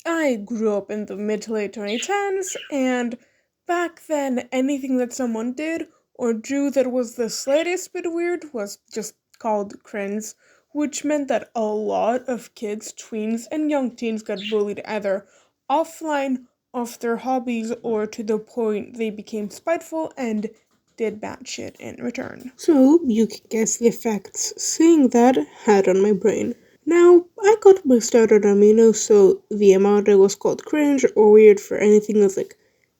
I grew up in the mid to late 2010s, and back then, anything that someone did or drew that was the slightest bit weird was just called cringe, which meant that a lot of kids, tweens, and young teens got bullied either offline, off their hobbies, or to the point they became spiteful and did bad shit in return. So, you can guess the effects seeing that had on my brain. Now, I got my start on amino, so the amount I was called cringe or weird for anything was like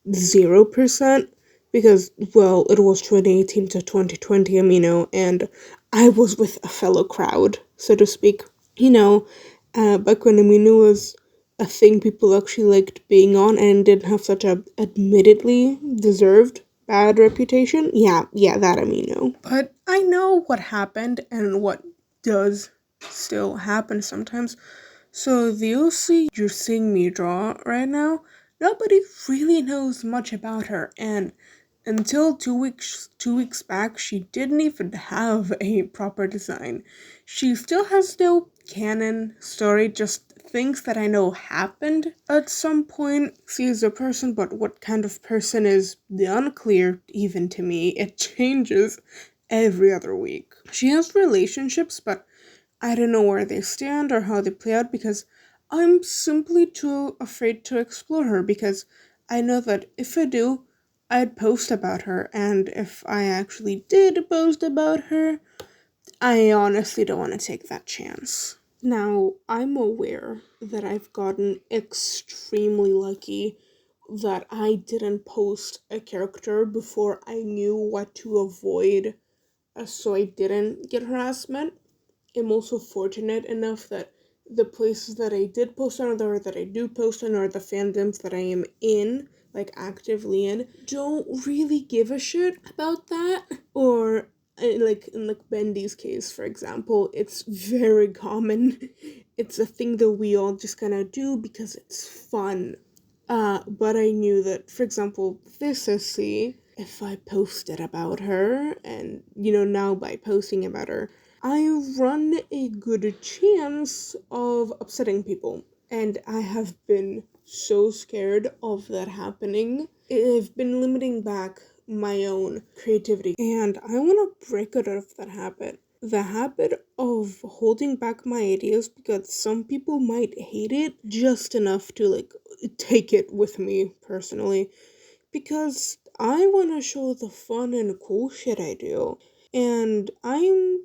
0%, because, well, it was 2018 to 2020 amino, and I was with a fellow crowd, so to speak. Back when amino was a thing people actually liked being on and didn't have such a admittedly deserved bad reputation. Yeah, that amino. But I know what happened and what does still happen sometimes. So the OC you're seeing me draw right now, nobody really knows much about her, and until two weeks back, she didn't even have a proper design. She still has no canon story, just things that I know happened at some point. She is a person, but what kind of person is unclear even to me. It changes every other week. She has relationships, but I don't know where they stand or how they play out because I'm simply too afraid to explore her because I know that if I do, I'd post about her, and if I actually did post about her, I honestly don't want to take that chance. Now, I'm aware that I've gotten extremely lucky that I didn't post a character before I knew what to avoid so I didn't get harassment. I'm also fortunate enough that the places that I did post on or that I do post on or the fandoms that I am in, like actively in, don't really give a shit about that. Or like in like Bendy's case, for example, it's very common. It's a thing that we all just kind of do because it's fun. But I knew that, for example, this SC, if I posted about her, and now by posting about her, I run a good chance of upsetting people. And I have been so scared of that happening. I've been limiting back my own creativity. And I want to break out of that habit. The habit of holding back my ideas because some people might hate it just enough to take it with me personally. Because I want to show the fun and cool shit I do. And I'm,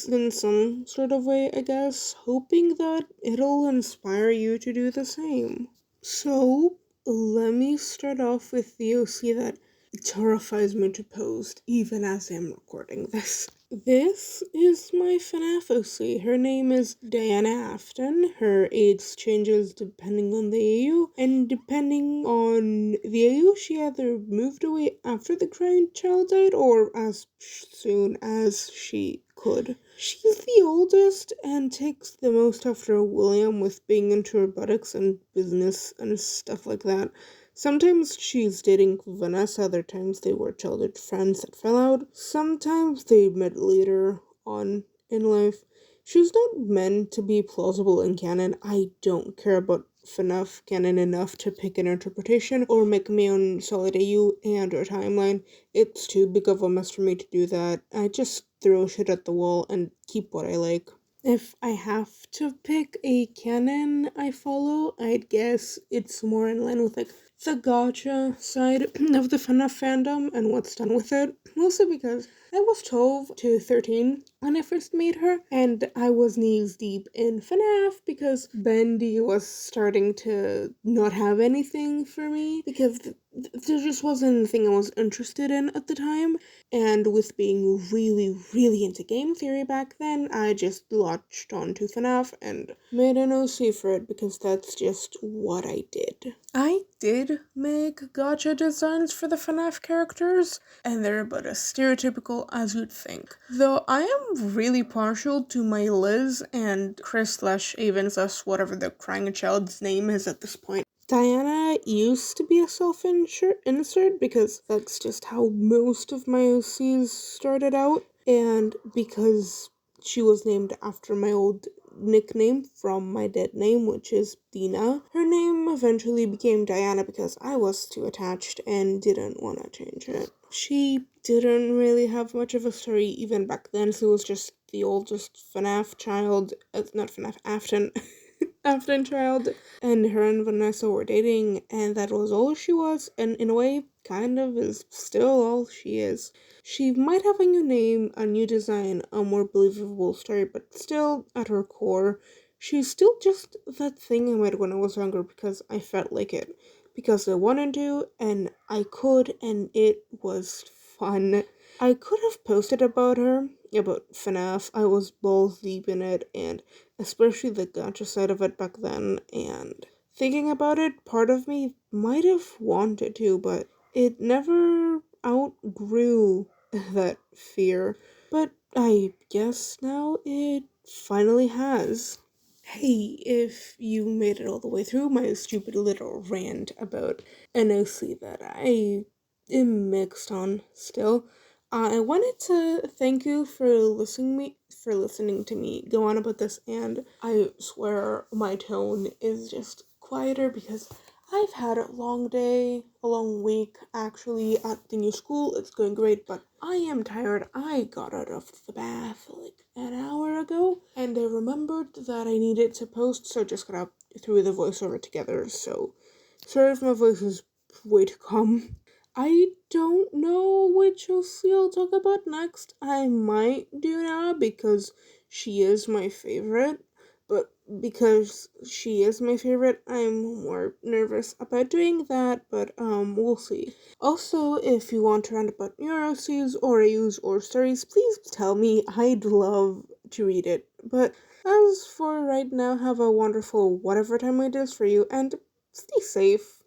in some sort of way, I guess, hoping that it'll inspire you to do the same. So, let me start off with the OC that terrifies me to post, even as I'm recording this. This is my FNAF OC. Her name is Diana Afton. Her age changes depending on the AU, and depending on the AU, she either moved away after the crying child died or as soon as she could. She's the oldest and takes the most after William with being into robotics and business and stuff like that. Sometimes she's dating Vanessa, other times they were childhood friends that fell out. Sometimes they met later on in life. She's not meant to be plausible in canon. I don't care about FNAF canon enough to pick an interpretation or make my own solid AU and or timeline. It's too big of a mess for me to do that. I just throw shit at the wall and keep what I like. If I have to pick a canon I follow, I'd guess it's more in line with the gacha side of the FNAF fandom and what's done with it. Mostly because I was 12 to 13 when I first made her, and I was knees deep in FNAF because Bendy was starting to not have anything for me because there just wasn't anything I was interested in at the time. And with being really, really into game theory back then, I just latched onto FNAF and made an OC for it because that's just what I did. I did make gacha designs for the FNAF characters, and they're about as stereotypical as you'd think. Though I am really partial to my Liz and Chris/Avens, whatever the crying child's name is at this point. Diana used to be a self-insert because that's just how most of my OCs started out, and because she was named after my old nickname from my dead name, which is Dina. Her name eventually became Diana because I was too attached and didn't want to change it. She didn't really have much of a story even back then, so it was just the oldest FNAF child, not FNAF, Afton, Afton child, and her and Vanessa were dating, and that was all she was, and in a way, kind of is still all she is. She might have a new name, a new design, a more believable story, but still, at her core, she's still just that thing I made when I was younger because I felt like it. Because I wanted to, and I could, and it was fun. I could have posted about her, about FNAF. I was balls deep in it, and especially the gacha side of it back then, and thinking about it, part of me might have wanted to, but it never outgrew that fear. But I guess now it finally has. Hey, if you made it all the way through my stupid little rant about NOC that I am mixed on still, I wanted to thank you for listening to me go on about this, and I swear my tone is just quieter because I've had a long day, a long week actually at the new school. It's going great, but I am tired. I got out of the bath like an hour ago, and I remembered that I needed to post, so just got up, threw the voiceover together. So sorry if my voice is way too calm. I don't know which OC I'll talk about next. I might do now because she is my favorite, but because she is my favorite, I'm more nervous about doing that, but we'll see. Also, if you want to rant about your OCs or AUs or stories, please tell me. I'd love to read it. But as for right now, have a wonderful whatever time it is for you, and stay safe.